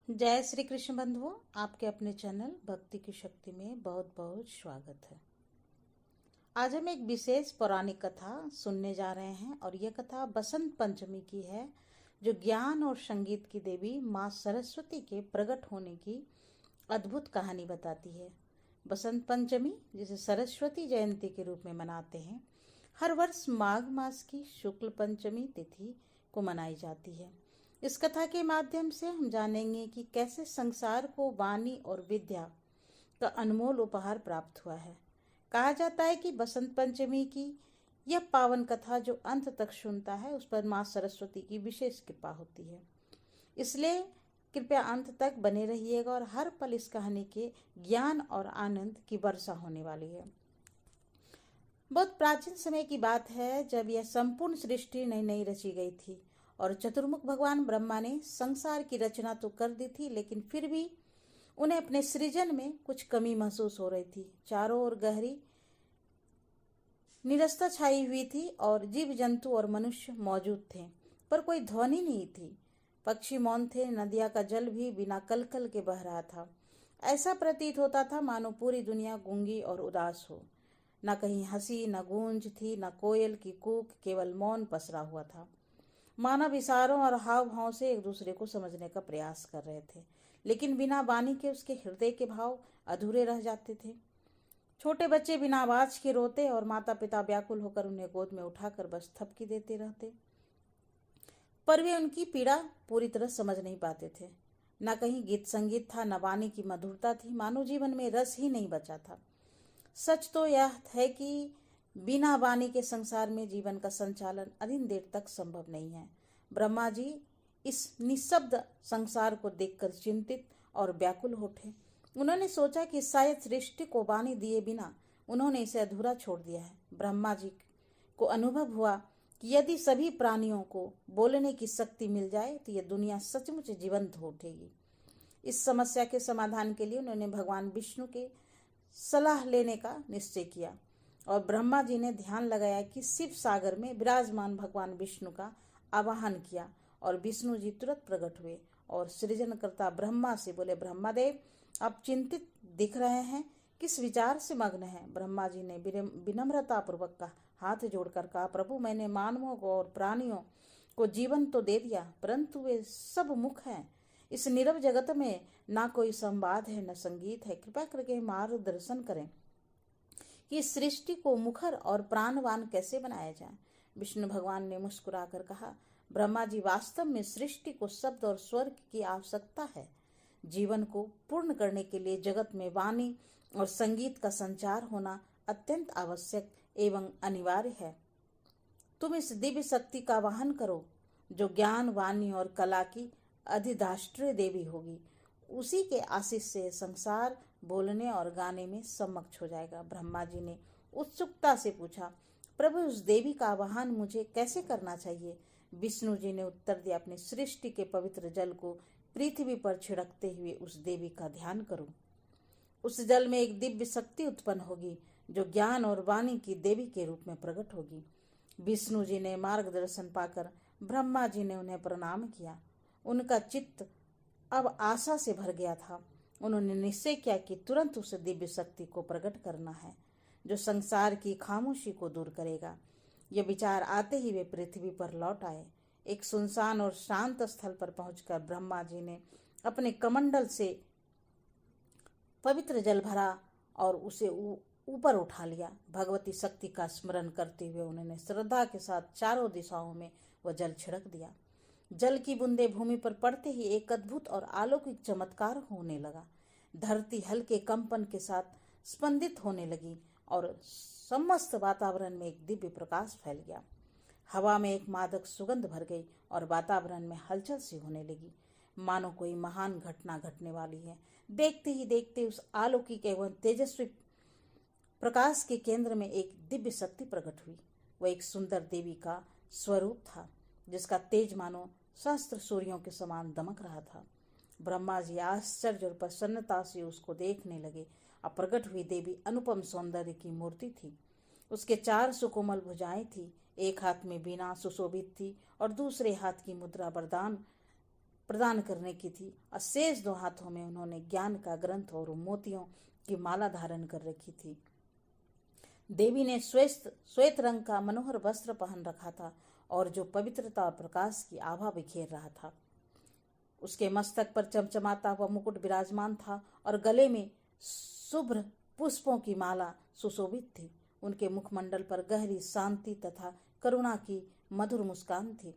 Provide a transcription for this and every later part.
जय श्री कृष्ण बंधुओं, आपके अपने चैनल भक्ति की शक्ति में बहुत बहुत स्वागत है। आज हम एक विशेष पौराणिक कथा सुनने जा रहे हैं और यह कथा बसंत पंचमी की है, जो ज्ञान और संगीत की देवी माँ सरस्वती के प्रकट होने की अद्भुत कहानी बताती है। बसंत पंचमी, जिसे सरस्वती जयंती के रूप में मनाते हैं, हर वर्ष माघ मास की शुक्ल पंचमी तिथि को मनाई जाती है। इस कथा के माध्यम से हम जानेंगे कि कैसे संसार को वाणी और विद्या का अनमोल उपहार प्राप्त हुआ है। कहा जाता है कि बसंत पंचमी की यह पावन कथा जो अंत तक सुनता है, उस पर माँ सरस्वती की विशेष कृपा होती है। इसलिए कृपया अंत तक बने रहिएगा और हर पल इस कहानी के ज्ञान और आनंद की वर्षा होने वाली है। बहुत प्राचीन समय की बात है, जब यह संपूर्ण सृष्टि नई नई रची गई थी और चतुर्मुख भगवान ब्रह्मा ने संसार की रचना तो कर दी थी, लेकिन फिर भी उन्हें अपने सृजन में कुछ कमी महसूस हो रही थी। चारों ओर गहरी निरस्ता छाई हुई थी और जीव जंतु और मनुष्य मौजूद थे, पर कोई ध्वनि नहीं थी। पक्षी मौन थे, नदिया का जल भी बिना कलकल के बह रहा था। ऐसा प्रतीत होता था मानो पूरी दुनिया गूंगी और उदास हो। न कहीं हंसी, न गूंज थी, न कोयल की कूक, केवल मौन पसरा हुआ था। मानव इशारों और हाव भाव से एक दूसरे को समझने का प्रयास कर रहे थे, लेकिन बिना वाणी के उसके हृदय के भाव अधूरे रह जाते थे। छोटे बच्चे बिना आवाज के रोते और माता पिता व्याकुल होकर उन्हें गोद में उठाकर बस थपकी देते रहते, पर वे उनकी पीड़ा पूरी तरह समझ नहीं पाते थे। न कहीं गीत संगीत था, न वाणी की मधुरता थी, मानव जीवन में रस ही नहीं बचा था। सच तो यह है कि बिना वाणी के संसार में जीवन का संचालन अधिक देर तक संभव नहीं है। ब्रह्मा जी इस निशब्द संसार को देखकर चिंतित और व्याकुल उठे। उन्होंने सोचा कि शायद सृष्टि को वाणी दिए बिना उन्होंने इसे अधूरा छोड़ दिया है। ब्रह्मा जी को अनुभव हुआ कि यदि सभी प्राणियों को बोलने की शक्ति मिल जाए तो यह दुनिया सचमुच जीवंत हो उठेगी। इस समस्या के समाधान के लिए उन्होंने भगवान विष्णु के सलाह लेने का निश्चय किया और ब्रह्मा जी ने ध्यान लगाया कि शिव सागर में विराजमान भगवान विष्णु का आवाहन किया और विष्णु जी तुरंत प्रकट हुए और सृजनकर्ता ब्रह्मा से बोले, ब्रह्मादेव, आप चिंतित दिख रहे हैं, किस विचार से मग्न हैं? ब्रह्मा जी ने विनम्रता पूर्वक का हाथ जोड़कर कहा, प्रभु, मैंने मानवों को और प्राणियों को जीवन तो दे दिया, परंतु वे सब मुख हैं। इस नीरव जगत में ना कोई संवाद है, न संगीत है। कृपा करके मार्गदर्शन करें कि इस सृष्टि को मुखर और प्राणवान कैसे बनाया जाए। विष्णु भगवान ने मुस्कुराकर कहा, ब्रह्मा जी, वास्तव में सृष्टि को शब्द और स्वर की आवश्यकता है। जीवन को पूर्ण करने के लिए जगत में वाणी और संगीत का संचार होना अत्यंत आवश्यक एवं अनिवार्य है। तुम इस दिव्य शक्ति का वाहन करो, जो ज्ञान, वाणी और कला की अधिष्ठात्री देवी होगी। उसी के आशीष से संसार बोलने और गाने में समक्ष हो जाएगा। ब्रह्मा जी ने उत्सुकता से पूछा, प्रभु, उस देवी का आवाहन मुझे कैसे करना चाहिए? विष्णु जी ने उत्तर दिया, अपनी सृष्टि के पवित्र जल को पृथ्वी पर छिड़कते हुए उस देवी का ध्यान करो। उस जल में एक दिव्य शक्ति उत्पन्न होगी, जो ज्ञान और वाणी की देवी के रूप में प्रकट होगी। विष्णु जी ने मार्गदर्शन पाकर ब्रह्मा जी ने उन्हें प्रणाम किया। उनका चित्त अब आशा से भर गया था। उन्होंने निश्चय किया कि तुरंत उस दिव्य शक्ति को प्रकट करना है, जो संसार की खामोशी को दूर करेगा। यह विचार आते ही वे पृथ्वी पर लौट आए। एक सुनसान और शांत स्थल पर पहुंचकर ब्रह्मा जी ने अपने कमंडल से पवित्र जल भरा और उसे ऊपर उठा लिया। भगवती शक्ति का स्मरण करते हुए उन्होंने श्रद्धा के साथ चारों दिशाओं में वह जल छिड़क दिया। जल की बूंदे भूमि पर पड़ते ही एक अद्भुत और अलौकिक चमत्कार होने लगा। धरती हल्के कंपन के साथ स्पंदित होने लगी और समस्त वातावरण में एक दिव्य प्रकाश फैल गया। हवा में एक मादक सुगंध भर गई और वातावरण में हलचल सी होने लगी, मानो कोई महान घटना घटने वाली है। देखते ही देखते उस अलौकिक एवं तेजस्वी प्रकाश के केंद्र में एक दिव्य शक्ति प्रकट हुई। वह एक सुंदर देवी का स्वरूप था, जिसका तेज मानो सहस्त्र सूर्यों के समान दमक रहा था। ब्रह्मा जी आश्चर्य और प्रसन्नता से उसको देखने लगे। अब प्रकट हुई देवी अनुपम सौंदर्य की मूर्ति थी। उसके 4 सुकोमल भुजाएं थी। एक हाथ में वीणा सुशोभित थी और दूसरे हाथ की मुद्रा वरदान प्रदान करने की थी। अशेष 2 हाथों में उन्होंने ज्ञान का ग्रंथ और मोतियों की माला धारण कर रखी थी। देवी ने श्वेत रंग का मनोहर वस्त्र पहन रखा था और जो पवित्रता और प्रकाश की आभा बिखेर रहा था। उसके मस्तक पर चमचमाता हुआ मुकुट विराजमान था और गले में शुभ्र पुष्पों की माला सुशोभित थी। उनके मुखमंडल पर गहरी शांति तथा करुणा की मधुर मुस्कान थी,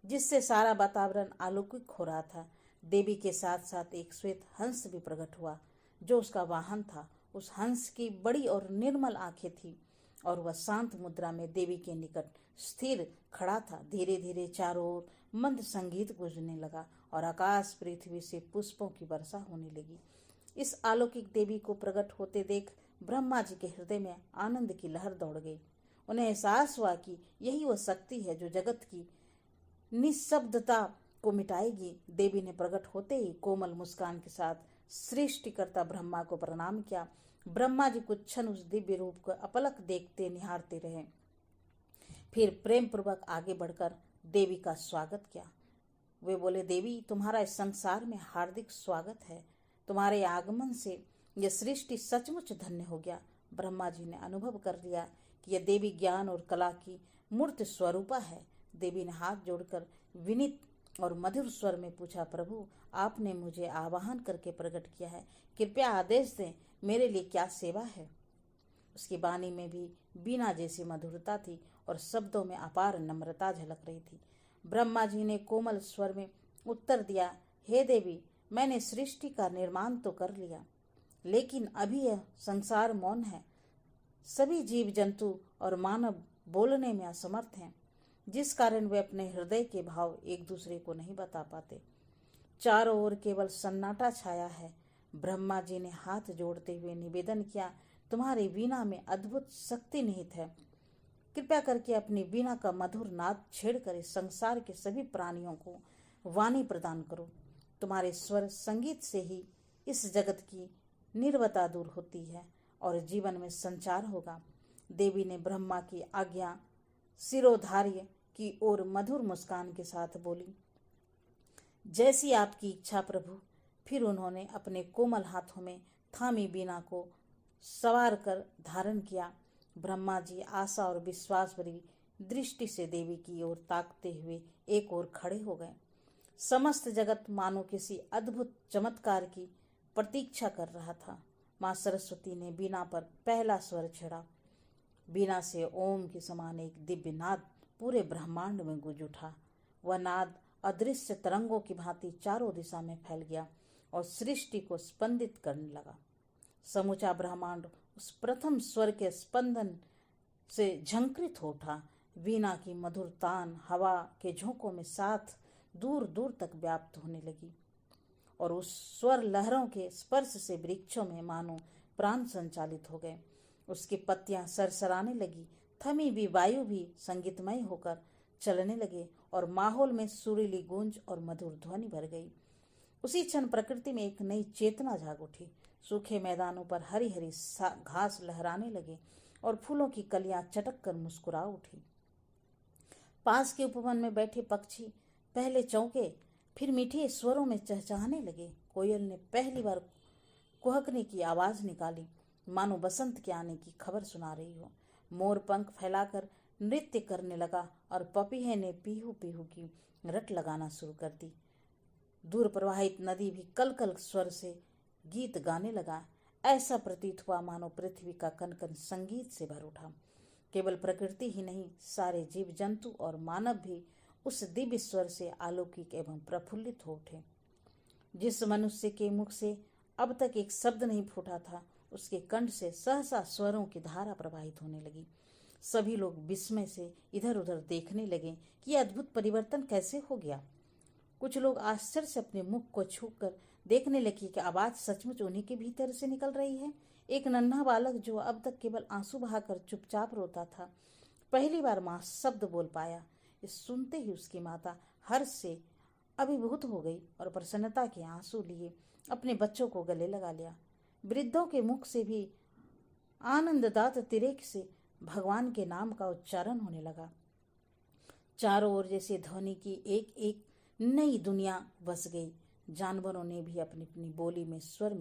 जिससे सारा वातावरण अलौकिक हो रहा था। देवी के साथ साथ एक श्वेत हंस भी प्रकट हुआ, जो उसका वाहन था। उस हंस की बड़ी और निर्मल आंखें थी और वह शांत मुद्रा में देवी के निकट स्थिर खड़ा था। धीरे धीरे चारों ओर मंद संगीत गूंजने लगा और आकाश पृथ्वी से पुष्पों की वर्षा होने लगी। इस अलौकिक देवी को प्रकट होते देख ब्रह्मा जी के हृदय में आनंद की लहर दौड़ गई। उन्हें एहसास हुआ कि यही वह शक्ति है जो जगत की निःशब्दता को मिटाएगी। देवी ने प्रकट होते ही कोमल मुस्कान के साथ सृष्टिकर्ता ब्रह्मा को प्रणाम किया। ब्रह्मा जी कुछ क्षण उस दिव्य रूप को अपलक देखते निहारते रहे, फिर प्रेम पूर्वक आगे बढ़कर देवी का स्वागत किया। वे बोले, देवी, तुम्हारा इस संसार में हार्दिक स्वागत है। तुम्हारे आगमन से यह सृष्टि सचमुच धन्य हो गया। ब्रह्मा जी ने अनुभव कर लिया कि यह देवी ज्ञान और कला की मूर्त स्वरूपा है। देवी ने हाथ जोड़कर विनीत और मधुर स्वर में पूछा, प्रभु, आपने मुझे आवाहन करके प्रकट किया है, कृपया आदेश दें, मेरे लिए क्या सेवा है। उसकी वाणी में भी बीना जैसी मधुरता थी और शब्दों में अपार नम्रता झलक रही थी। ब्रह्मा जी ने कोमल स्वर में उत्तर दिया, हे देवी, मैंने सृष्टि का निर्माण तो कर लिया, लेकिन अभी यह संसार मौन है। सभी जीव जंतु और मानव बोलने में असमर्थ हैं, जिस कारण वे अपने हृदय के भाव एक दूसरे को नहीं बता पाते। चारों ओर केवल सन्नाटा छाया है। ब्रह्मा जी ने हाथ जोड़ते हुए निवेदन किया, तुम्हारी वीणा में अद्भुत शक्ति निहित है। कृपया करके अपनी वीणा का मधुर नाद छेड़कर इस संसार के सभी प्राणियों को वाणी प्रदान करो। तुम्हारे स्वर संगीत से ही इस जगत की निर्वता दूर होती है और जीवन में संचार होगा। देवी ने ब्रह्मा की आज्ञा शिरोधार्य की ओर मधुर मुस्कान के साथ बोली, जैसी आपकी इच्छा प्रभु। फिर उन्होंने अपने कोमल हाथों में थामी बीना को सवार कर धारण किया। ब्रह्मा जी आशा और विश्वास भरी दृष्टि से देवी की ओर ताकते हुए एक ओर खड़े हो गए। समस्त जगत मानो किसी अद्भुत चमत्कार की प्रतीक्षा कर रहा था। माँ सरस्वती ने बीना पर पहला स्वर छेड़ा। बीना से ओम के समान एक दिव्य नाद पूरे ब्रह्मांड में गूंज उठा। वह नाद अदृश्य तरंगों की भांति चारों दिशा में फैल गया और सृष्टि को स्पंदित करने लगा। समूचा ब्रह्मांड उस प्रथम स्वर के स्पंदन से झंकृत हो उठा। वीणा की मधुर तान हवा के झोंकों में साथ दूर दूर तक व्याप्त होने लगी और उस स्वर लहरों के स्पर्श से वृक्षों में मानो प्राण संचालित हो गए। उसकी पत्तियां सरसराने लगी, थमी भी वायु भी संगीतमय होकर चलने लगे और माहौल में सुरीली गूंज और मधुर ध्वनि भर गई। उसी क्षण प्रकृति में एक नई चेतना जाग उठी। सूखे मैदानों पर हरी हरी घास लहराने लगे और फूलों की कलियां चटक कर मुस्कुरा उठी। पास के उपवन में बैठे पक्षी पहले चौंके, फिर मीठे स्वरों में चहचहाने लगे। कोयल ने पहली बार कुहकने की आवाज निकाली, मानो बसंत के आने की खबर सुना रही हो। मोर पंख फैलाकर नृत्य करने लगा और पपीहे ने पीहू पीहू की रट लगाना शुरू कर दी। दूर प्रवाहित नदी भी कल कल स्वर से गीत गाने लगा। ऐसा प्रतीत हुआ मानो पृथ्वी का कण कण संगीत से भर उठा। केवल प्रकृति ही नहीं, सारे जीव जंतु और मानव भी उस दिव्य स्वर से अलौकिक एवं प्रफुल्लित हो उठे। जिस मनुष्य के मुख से अब तक एक शब्द नहीं फूटा था, उसके कंठ से सहसा स्वरों की धारा प्रवाहित होने लगी। सभी लोग विस्मय से इधर उधर देखने लगे कि यह अद्भुत परिवर्तन कैसे हो गया। कुछ लोग आश्चर्य से अपने मुख को छूकर देखने लगे कि आवाज सचमुच उन्हीं के भीतर से निकल रही है। एक नन्हा बालक जो अब तक केवल आंसू बहाकर चुपचाप रोता था, पहली बार मां शब्द बोल पाया। इस सुनते ही उसकी माता हर्ष से अभिभूत हो गई और प्रसन्नता के आंसू लिए अपने बच्चों को गले लगा लिया। वृद्धों के मुख से भी आनंददात तिरेक से भगवान के नाम का उच्चारण होने लगा। चारों ओर जैसे ध्वनि की एक एक नई दुनिया बस गई। जानवरों ने भी अपनी अपनी बोली में स्वर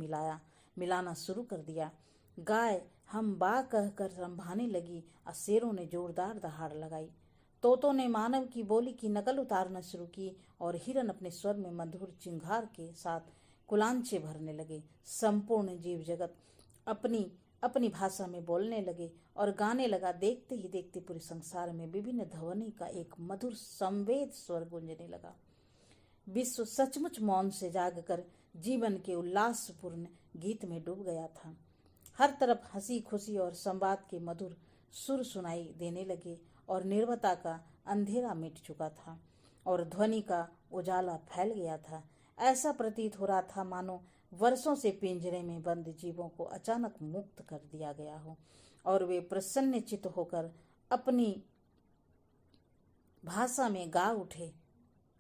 मिलाना शुरू कर दिया। गाय हम बा कहकर रंभाने लगी और शेरों ने जोरदार दहाड़ लगाई। तोतों ने मानव की बोली की नकल उतारना शुरू की और हिरन अपने स्वर में मधुर चिंगार के साथ कुलांचे भरने लगे। संपूर्ण जीव जगत अपनी अपनी भाषा में बोलने लगे और गाने लगा। देखते ही देखते पूरे संसार में विभिन्न ध्वनि का एक मधुर संवेद स्वर गूंजने लगा। विश्व सचमुच मौन से जागकर जीवन के उल्लासपूर्ण गीत में डूब गया था। हर तरफ हंसी खुशी और संवाद के मधुर सुर सुनाई देने लगे और निर्भयता का अंधेरा मिट चुका था और ध्वनि का उजाला फैल गया था। ऐसा प्रतीत हो रहा था मानो वर्षों से पिंजरे में बंद जीवों को अचानक मुक्त कर दिया गया हो और वे प्रसन्नचित्त होकर अपनी भाषा में गा उठे।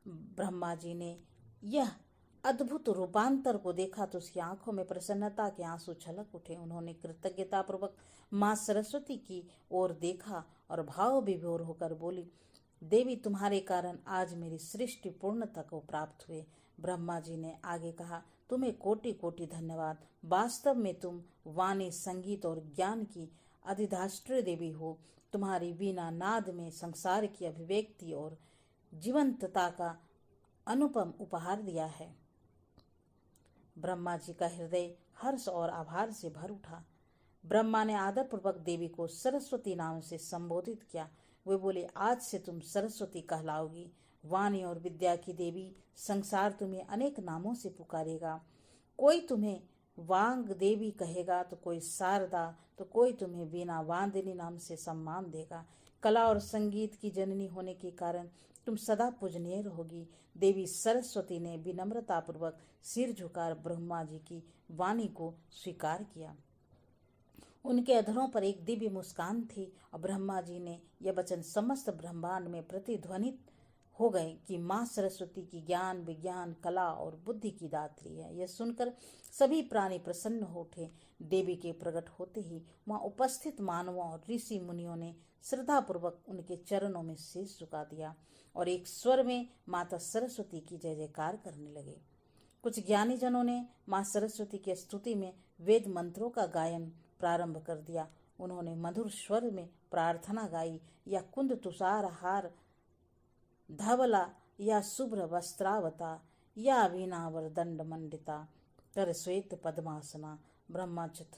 ब्रह्मा जी ने यह अद्भुत रूपांतर को देखा तो उसकी आंखों में प्रसन्नता के आंसू छलक उठे। उन्होंने कृतज्ञतापूर्वक माँ सरस्वती की ओर देखा और भाव विभोर होकर बोली, देवी तुम्हारे कारण आज मेरी सृष्टि पूर्णता को प्राप्त हुए। ब्रह्मा जी ने आगे कहा, तुम्हें कोटि कोटि धन्यवाद। वास्तव में तुम वाणी, संगीत और ज्ञान की अधिष्ठात्री देवी हो। तुम्हारी वीणा नाद में संसार की अभिव्यक्ति और जीवंतता का अनुपम उपहार दिया है। ब्रह्मा जी का हृदय हर्ष और आभार से भर उठा। ब्रह्मा ने आदरपूर्वक देवी को सरस्वती नाम से संबोधित किया। वे बोले, आज से तुम सरस्वती कहलाओगी। वाणी और विद्या की देवी, संसार तुम्हें अनेक नामों से पुकारेगा। कोई तुम्हें वांग देवी कहेगा तो कोई शारदा, तो कोई तुम्हें वीणा वांदिनी नाम से सम्मान देगा। कला और संगीत की जननी होने के कारण तुम सदा पूजनीय रहोगी। देवी सरस्वती ने विनम्रतापूर्वक सिर झुकार ब्रह्मा जी की वाणी को स्वीकार किया। उनके अधरों पर एक दिव्य मुस्कान थी और ब्रह्मा जी ने यह वचन समस्त ब्रह्मांड में प्रतिध्वनित हो गए कि माँ सरस्वती की ज्ञान, विज्ञान, कला और बुद्धि की दात्री है। यह सुनकर सभी प्राणी प्रसन्न हो उठे। देवी के प्रकट होते ही वहाँ उपस्थित मानवों और ऋषि मुनियों ने श्रद्धापूर्वक उनके चरणों में शीश झुका दिया और एक स्वर में माता सरस्वती की जय जयकार करने लगे। कुछ ज्ञानी जनों ने माँ सरस्वती की स्तुति में वेद मंत्रों का गायन प्रारंभ कर दिया। उन्होंने मधुर स्वर में प्रार्थना गाई, या कुंद तुषार हार धवला, या शुभ्र वस्त्रावता, या वीणावर दंड मंडिता, कर श्वेत पद्मासना ब्रह्मचित।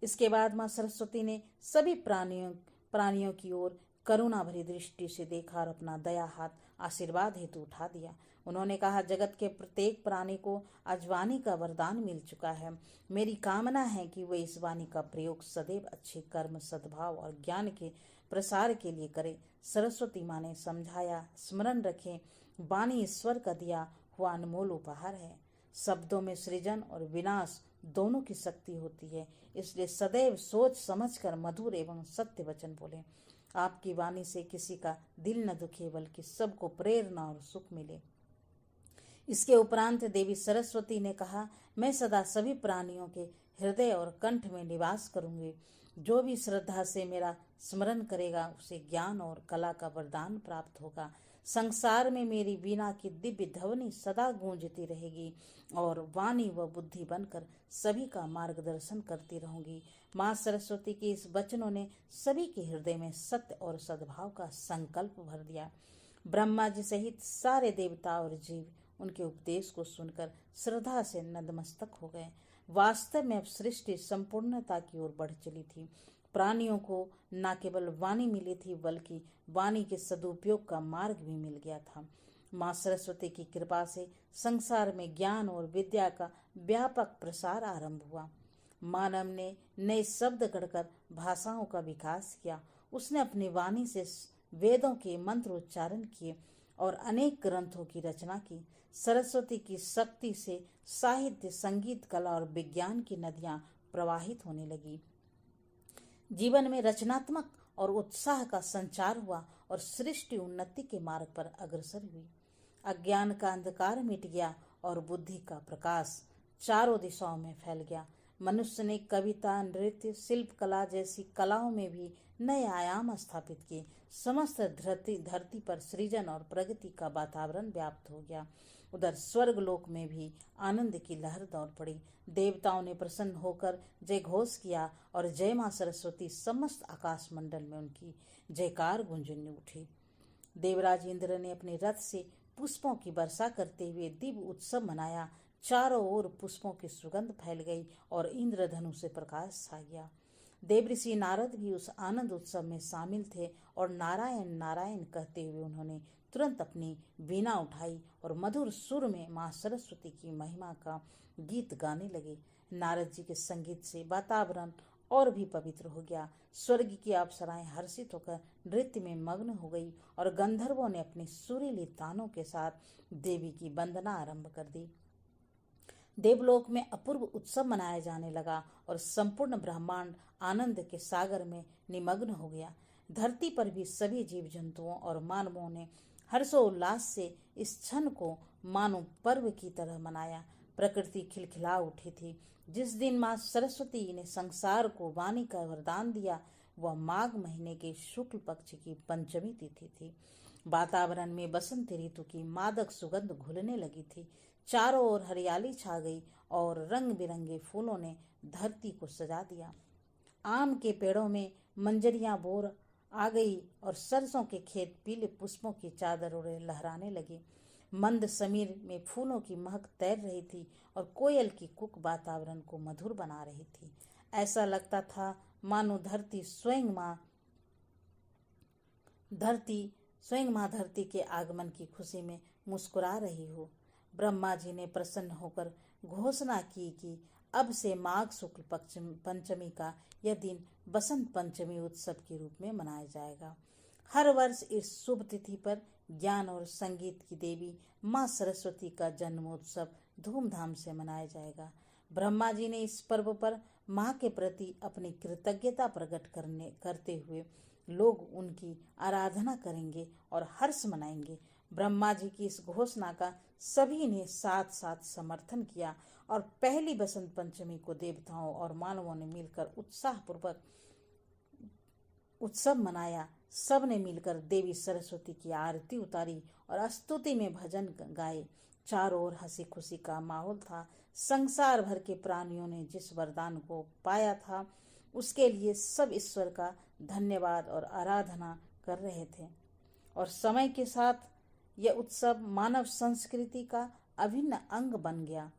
इसके बाद माँ सरस्वती ने सभी प्राणियों की ओर करुणा भरी दृष्टि से देखा और अपना दया हाथ आशीर्वाद हेतु उठा दिया। उन्होंने कहा, जगत के प्रत्येक प्राणी को आज वाणी का वरदान मिल चुका है। मेरी कामना है कि वे इस वाणी का प्रयोग सदैव अच्छे कर्म, सद्भाव और ज्ञान के प्रसार के लिए करें। सरस्वती माँ ने समझाया, स्मरण रखें, वाणी ईश्वर का दिया हुआ अनमोल उपहार है। शब्दों में सृजन और विनाश दोनों की शक्ति होती है, इसलिए सदैव सोच समझकर मधुर एवं सत्य वचन बोलें। आपकी वाणी से किसी का दिल न दुखे, बल्कि सबको प्रेरणा और सुख मिले। इसके उपरांत देवी सरस्वती ने कहा, मैं सदा सभी प्राणियों के हृदय और कंठ में निवास करूंगी। जो भी श्रद्धा से मेरा स्मरण करेगा उसे ज्ञान और कला का वरदान प्राप्त होगा। संसार में मेरी वीणा की दिव्य ध्वनि सदा गूंजती रहेगी और वाणी व बुद्धि बनकर सभी का मार्गदर्शन करती रहूंगी। माँ सरस्वती के इस वचनों ने सभी के हृदय में सत्य और सद्भाव का संकल्प भर दिया। ब्रह्मा जी सहित सारे देवता और जीव उनके उपदेश को सुनकर श्रद्धा से नतमस्तक हो गए। वास्तव में अब सृष्टि संपूर्णता की ओर बढ़ चली थी। प्राणियों को न केवल वाणी मिली थी, बल्कि वाणी के सदुपयोग का मार्ग भी मिल गया था। माँ सरस्वती की कृपा से संसार में ज्ञान और विद्या का व्यापक प्रसार आरंभ हुआ। मानव ने नए शब्द गढ़कर भाषाओं का विकास किया। उसने अपनी वाणी से वेदों के मंत्र उच्चारण किए और अनेक ग्रंथों की रचना की। सरस्वती की शक्ति से साहित्य, संगीत, कला और विज्ञान की नदियां प्रवाहित होने लगी। जीवन में रचनात्मक और उत्साह का संचार हुआ और सृष्टि उन्नति के मार्ग पर अग्रसर हुई। अज्ञान का अंधकार मिट गया और बुद्धि का प्रकाश चारों दिशाओं में फैल गया। मनुष्य ने कविता, नृत्य, शिल्प कला जैसी कलाओं में भी नए आयाम स्थापित किए। समस्त धरती पर सृजन और प्रगति का वातावरण व्याप्त हो गया। उधर स्वर्ग लोक में भी आनंद की लहर दौड़ पड़ी। देवताओं ने प्रसन्न होकर जय घोष किया और जय मां सरस्वती समस्त आकाश मंडल में उनकी जयकार गूंजने उठी। देवराज इंद्र ने अपने रथ से पुष्पों की वर्षा करते हुए दिव्य उत्सव मनाया। चारों ओर पुष्पों की सुगंध फैल गई और इंद्रधनु से प्रकाश छा गया। देवऋषि नारद भी उस आनंद उत्सव में शामिल थे और नारायण नारायण कहते हुए उन्होंने तुरंत अपनी वीणा उठाई और मधुर सुर में मां सरस्वती की महिमा का गीत गाने लगे। नारद जी के संगीत से वातावरण और भी पवित्र हो गया। स्वर्ग की अप्सराएं हर्षित होकर नृत्य में मग्न हो गई और गंधर्वों ने अपनी सुरीली तानों के साथ देवी की वंदना आरंभ कर दी। देवलोक में अपूर्व उत्सव मनाया जाने लगा और संपूर्ण ब्रह्मांड आनंद के सागर में निमग्न हो गया। धरती पर भी सभी जीव जंतुओं और मानवों ने हर्षोल्लास से इस क्षण को मानो पर्व की तरह मनाया। प्रकृति खिलखिला उठी थी। जिस दिन मां सरस्वती ने संसार को वाणी का वरदान दिया वह माघ महीने के शुक्ल पक्ष की पंचमी तिथि थी। वातावरण में बसंत ऋतु की मादक सुगंध घुलने लगी थी। चारों ओर हरियाली छा गई और रंग बिरंगे फूलों ने धरती को सजा दिया। आम के पेड़ों में मंजरियां बोर आ गई और सरसों के खेत पीले पुष्पों की चादर ओढ़े लहराने लगे। मंद समीर में फूलों की महक तैर रही थी और कोयल की कुक वातावरण को मधुर बना रही थी। ऐसा लगता था मानो धरती स्वयं माँ धरती के आगमन की खुशी में मुस्कुरा रही हो। ब्रह्मा जी ने प्रसन्न होकर घोषणा की कि अब से माघ शुक्ल पंचमी का यह दिन बसंत पंचमी उत्सव के रूप में मनाया जाएगा। हर वर्ष इस शुभ तिथि पर ज्ञान और संगीत की देवी मां सरस्वती का जन्मोत्सव धूमधाम से मनाया जाएगा। ब्रह्मा जी ने इस पर्व पर मां के प्रति अपनी कृतज्ञता प्रकट करते हुए लोग उनकी आराधना करेंगे और हर्ष मनाएंगे। ब्रह्मा जी की इस घोषणा का सभी ने साथ साथ समर्थन किया और पहली बसंत पंचमी को देवताओं और मानवों ने मिलकर उत्साहपूर्वक उत्सव मनाया। सब ने मिलकर देवी सरस्वती की आरती उतारी और स्तुति में भजन गाए। चारों ओर हंसी खुशी का माहौल था। संसार भर के प्राणियों ने जिस वरदान को पाया था उसके लिए सब ईश्वर का धन्यवाद और आराधना कर रहे थे। और समय के साथ यह उत्सव मानव संस्कृति का अभिन्न अंग बन गया।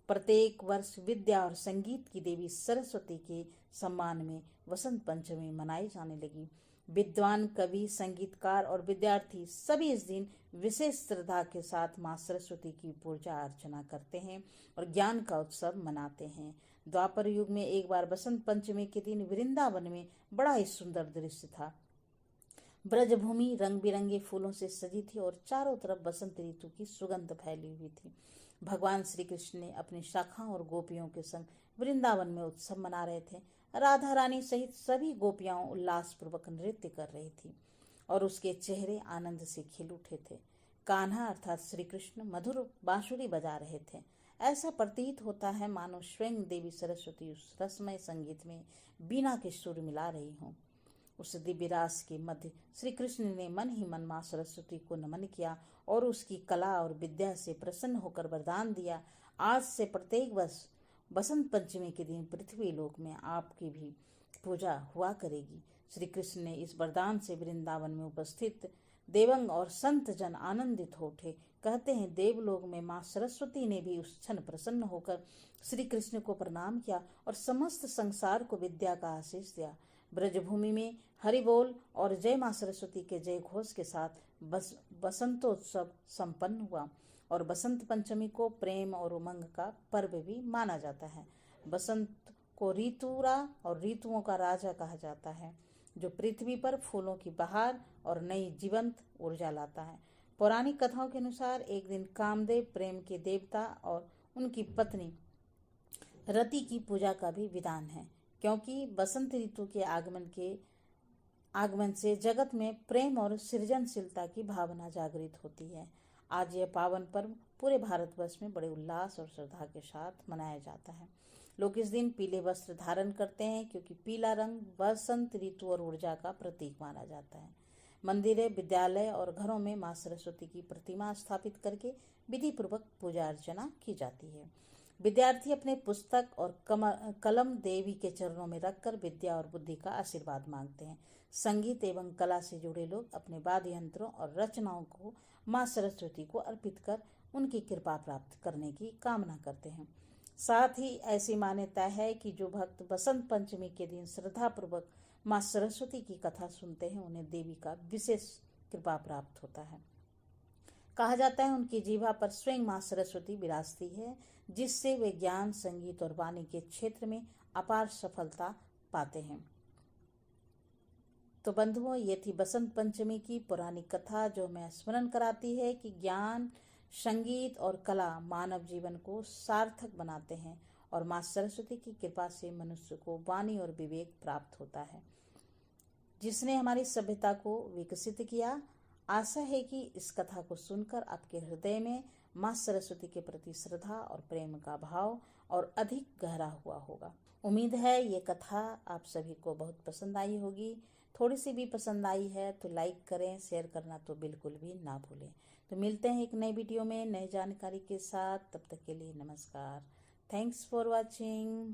प्रत्येक वर्ष विद्या और संगीत की देवी सरस्वती के सम्मान में वसंत पंचमी मनाई जाने लगी। विद्वान, कवि, संगीतकार और विद्यार्थी सभी इस दिन विशेष श्रद्धा के साथ मां सरस्वती की पूजा अर्चना करते हैं और ज्ञान का उत्सव मनाते हैं। द्वापर युग में एक बार बसंत पंचमी के दिन वृंदावन में बड़ा ही सुंदर दृश्य था। ब्रजभूमि रंग बिरंगे फूलों से सजी थी और चारों तरफ बसंत ऋतु की सुगंध फैली हुई थी। भगवान श्री कृष्ण ने अपनी शाखाओं और गोपियों के संग वृंदावन में उत्सव मना रहे थे। राधा रानी सहित सभी गोपियां उल्लासपूर्वक नृत्य कर रही थी और उसके चेहरे आनंद से खिल उठे थे। कान्हा अर्थात श्री कृष्ण मधुर बांसुरी बजा रहे थे। ऐसा प्रतीत होता है मानो स्वयं देवी सरस्वती उस रसमय संगीत में बीना के सुर मिला रही हों। उस दिव्य रास के मध्य श्री कृष्ण ने मन ही मन मां सरस्वती को नमन किया और उसकी कला और विद्या से प्रसन्न होकर वरदान दिया, आज से प्रत्येक वर्ष बसंत पंचमी के दिन पृथ्वी लोक में आपकी भी पूजा हुआ करेगी। श्री कृष्ण ने इस वरदान से वृंदावन में उपस्थित देवंग और संत जन आनंदित हो उठे। कहते हैं देवलोक में मां सरस्वती ने भी उस क्षण प्रसन्न होकर श्री कृष्ण को प्रणाम किया और समस्त संसार को विद्या का आशीष दिया। ब्रजभूमि में हरि बोल और जय मां सरस्वती के जय घोष के साथ बसंतोत्सव संपन्न हुआ और बसंत पंचमी को प्रेम और उमंग का पर्व भी माना जाता है। बसंत को ऋतुरा और ऋतुओं का राजा कहा जाता है, जो पृथ्वी पर फूलों की बहार और नई जीवंत ऊर्जा लाता है। पौराणिक कथाओं के अनुसार एक दिन कामदेव प्रेम के देवता और उनकी पत्नी रति की पूजा का भी विधान है, क्योंकि बसंत ऋतु के आगमन से जगत में प्रेम और सृजनशीलता की भावना जागृत होती है। आज यह पावन पर्व पूरे भारतवर्ष में बड़े उल्लास और श्रद्धा के साथ मनाया जाता है। लोग इस दिन पीले वस्त्र धारण करते हैं क्योंकि पीला रंग वसंत ऋतु और ऊर्जा का प्रतीक माना जाता है। मंदिरें, विद्यालय और घरों में माँ सरस्वती की प्रतिमा स्थापित करके विधि पूर्वक पूजा अर्चना की जाती है। विद्यार्थी अपने पुस्तक और कलम देवी के चरणों में रखकर विद्या और बुद्धि का आशीर्वाद मांगते हैं। संगीत एवं कला से जुड़े लोग अपने वाद्य यंत्रों और रचनाओं को माँ सरस्वती को अर्पित कर उनकी कृपा प्राप्त करने की कामना करते हैं। साथ ही ऐसी मान्यता है कि जो भक्त बसंत पंचमी के दिन श्रद्धापूर्वक माँ सरस्वती की कथा सुनते हैं उन्हें देवी का विशेष कृपा प्राप्त होता है। कहा जाता है उनकी जीभा पर स्वयं माँ सरस्वती विराजती है, जिससे वे ज्ञान, संगीत और वाणी के क्षेत्र में अपार सफलता पाते हैं। तो बंधुओं, ये थी बसंत पंचमी की पुरानी कथा जो हमें स्मरण कराती है कि ज्ञान, संगीत और कला मानव जीवन को सार्थक बनाते हैं और माँ सरस्वती की कृपा से मनुष्य को वाणी और विवेक प्राप्त होता है, जिसने हमारी सभ्यता को विकसित किया। आशा है कि इस कथा को सुनकर आपके हृदय में माँ सरस्वती के प्रति श्रद्धा और प्रेम का भाव और अधिक गहरा हुआ होगा। उम्मीद है ये कथा आप सभी को बहुत पसंद आई होगी। थोड़ी सी भी पसंद आई है तो लाइक करें, शेयर करना तो बिल्कुल भी ना भूलें। तो मिलते हैं एक नई वीडियो में नई जानकारी के साथ। तब तक के लिए नमस्कार। Thanks for watching.